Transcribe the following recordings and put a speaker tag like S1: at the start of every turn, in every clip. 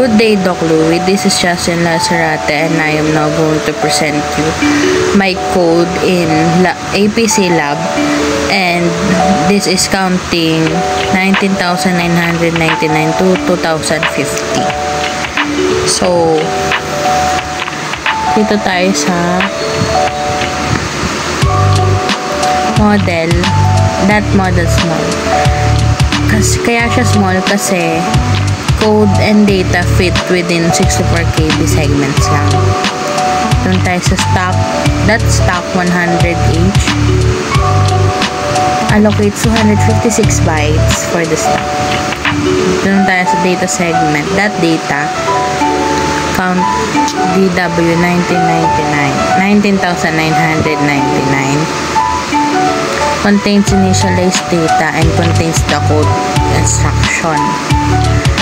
S1: Good day, Doc Louie. This is Justin Lazarate and I am now going to present you my code in APC Lab, and this is counting 19,999 to 2,050. So, dito tayo sa model, that model small. Kaya siya small kasi code and data fit within 64 KB segments lang. Doon tayo sa stock, that's stock 100H. Allocates 256 bytes for the stock. Doon tayo sa data segment, that data count DW 19,999 contains initialized data and contains the code instruction.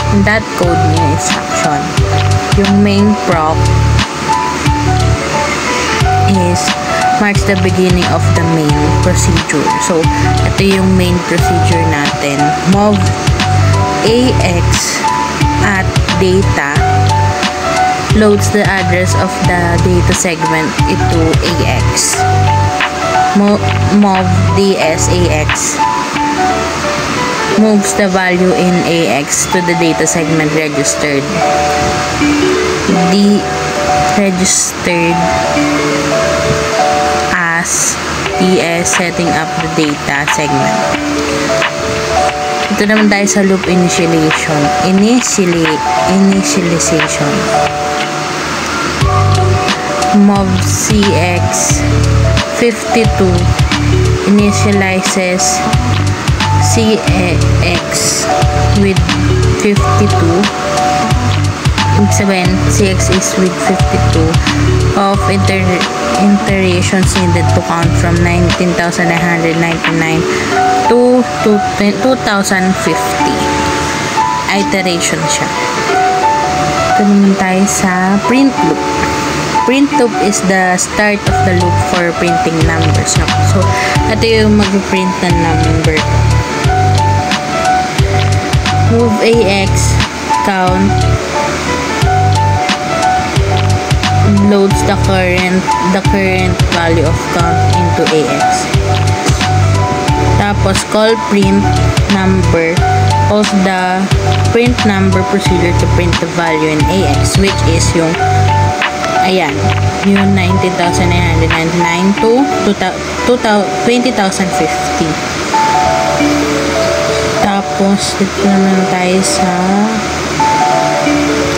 S1: In that code niya instruction, yung main prop marks the beginning of the main procedure. So, ito yung main procedure natin. Mov AX at data loads the address of the data segment into AX. Mov DS AX moves the value in AX to the data segment registered. Registered as DS, setting up the data segment. Ito naman tayo sa loop initialization. Initialization. Mov CX 52 initializes CX with 52. Ibig sabihin, CX is with 52 of iterations needed to count from 19,999 to 2,050. Iteration siya. Ito naman tayo sa print loop. Print loop is the start of the loop for printing numbers. No? So, ito yung mag-print na number. Move AX count loads the current value of count into AX. Tapos call print number of the print number procedure to print the value in AX, which is yung ayan, yung 19,999 to 20,050. Tapos, dito naman tayo sa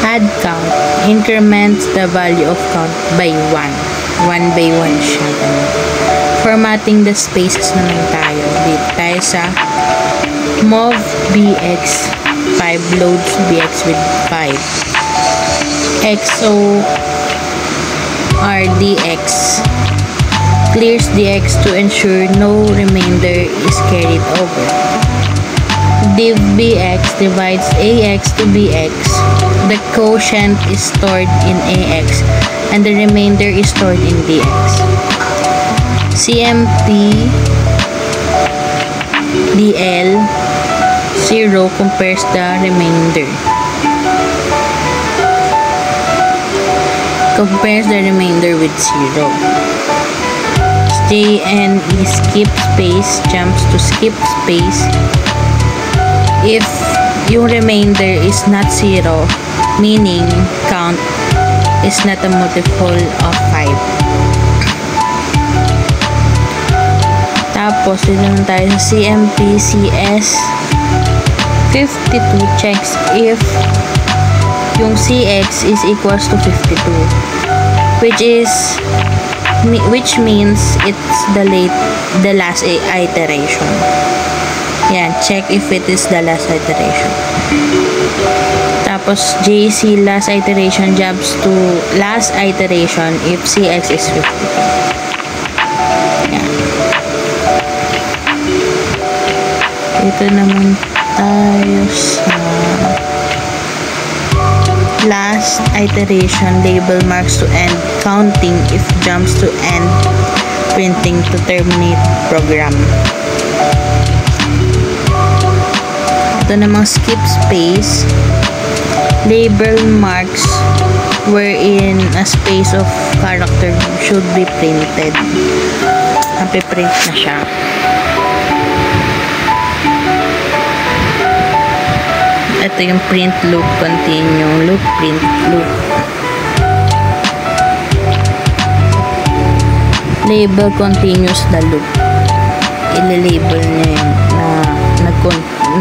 S1: add count. Increments the value of count by 1. 1 by 1 siya. Formatting the spaces naman tayo. Dito tayo sa mov BX 5 loads BX with 5. XO RDX clears DX to ensure no remainder is carried over. Div BX divides AX to BX. The quotient is stored in AX and the remainder is stored in DX. CMP DL 0 compares the remainder. Compares the remainder with 0. JNE skip space jumps to skip space if yung remainder is not 0, meaning count is not a multiple of 5. Tapos, dito naman tayo sa CMP CS 52 checks if yung CX is equals to 52, which means it's the last iteration. Yan, check if it is the last iteration. Tapos, JC last iteration jumps to last iteration if CX is 52. Yan. Ito naman tayo sa last iteration. Label marks to end counting if jumps to end printing to terminate program. Ito namang skip space label marks wherein a space of character should be printed. Napiprint na siya. Ito yung print loop, continue, loop, print loop. Label continues the loop. Ile-label niya yun na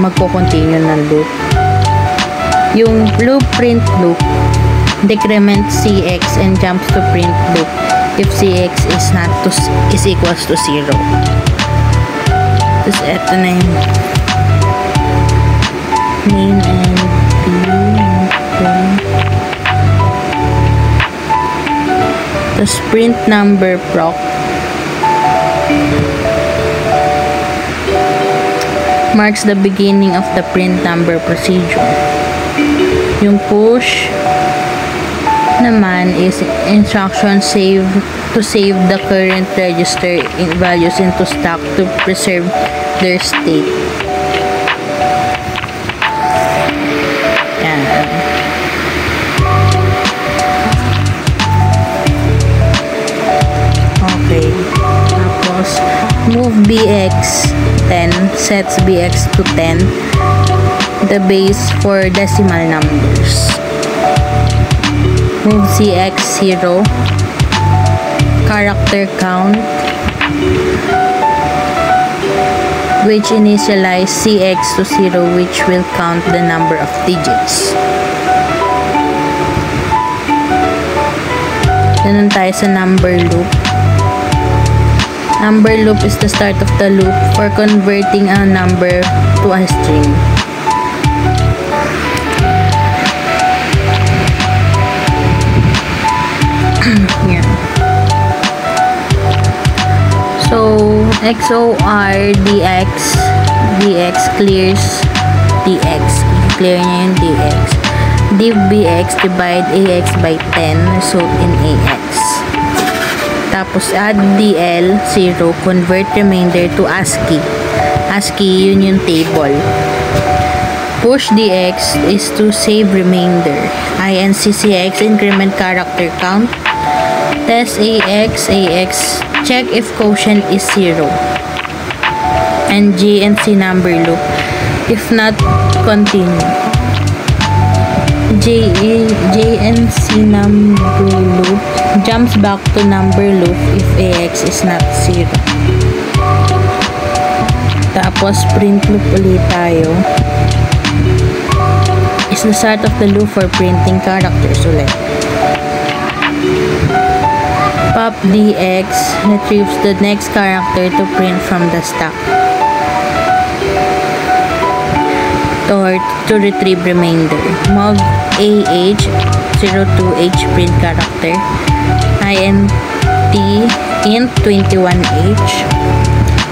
S1: magko-continue ng loop. Yung loop, print loop, decrement CX and jumps to print loop if CX is equals to 0. Tapos eto na yung main and tapos print number proc marks the beginning of the print number procedure. Yung push naman is instruction to save the current register values into stack to preserve their state. Yan. Okay. Tapos move BX 10 sets BX to 10, the base for decimal numbers. Move CX 0, character count, which initialize CX to 0, which will count the number of digits. Ganun tayo sa number loop. Number loop is the start of the loop for converting a number to a string. Yeah. So XOR DX clears DX. I-clear niya yung DX. Div BX divide AX by 10 result in AX. Tapos add DL 0 convert remainder to ASCII. ASCII yun yung table. Push DX is to save remainder. INCCX increment character count. Test AX check if quotient is 0. And JNC number loop. If not, continue. JNC number loop jumps back to number loop if AX is not 0. Tapos print loop ulit tayo. Is the start of the loop for printing characters ulit. Pop DX retrieves the next character to print from the stack. To retrieve remainder. Mov AH 02H print character. INT int 21H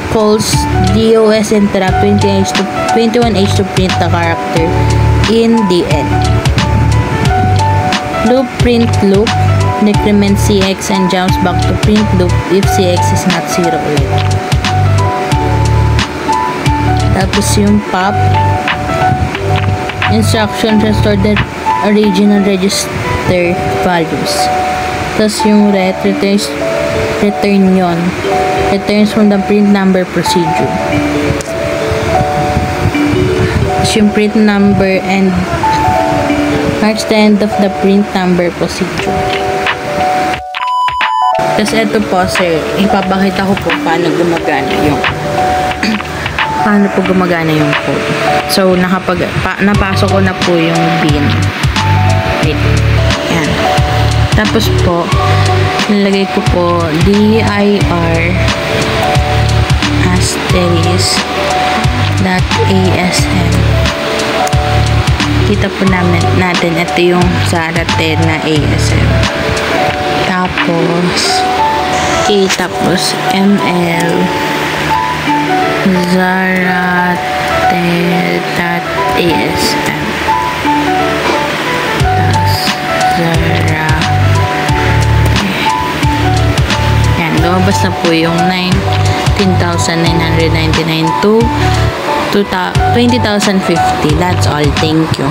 S1: calls DOS interrupt 21H to print the character in the end. Loop print loop decrement CX and jumps back to print loop if CX is not 0 ulit. Tapos yung pop instruction restore the original register values. Tapos yung return yon. Returns from the print number procedure. Tapos yung print number and marks the end of the print number procedure. Tapos ito po sir, ipapakita ko po paano gumagana yung code. So napasok ko na po yung bin. Wait. Yan. Tapos po nilagay ko po dir *asm. Kita po natin ito yung Zaraten na ASM. Tapos ml Zaraten.asm. Yan, lumabas na po yung 19,999 to 20,050. That's all. Thank you.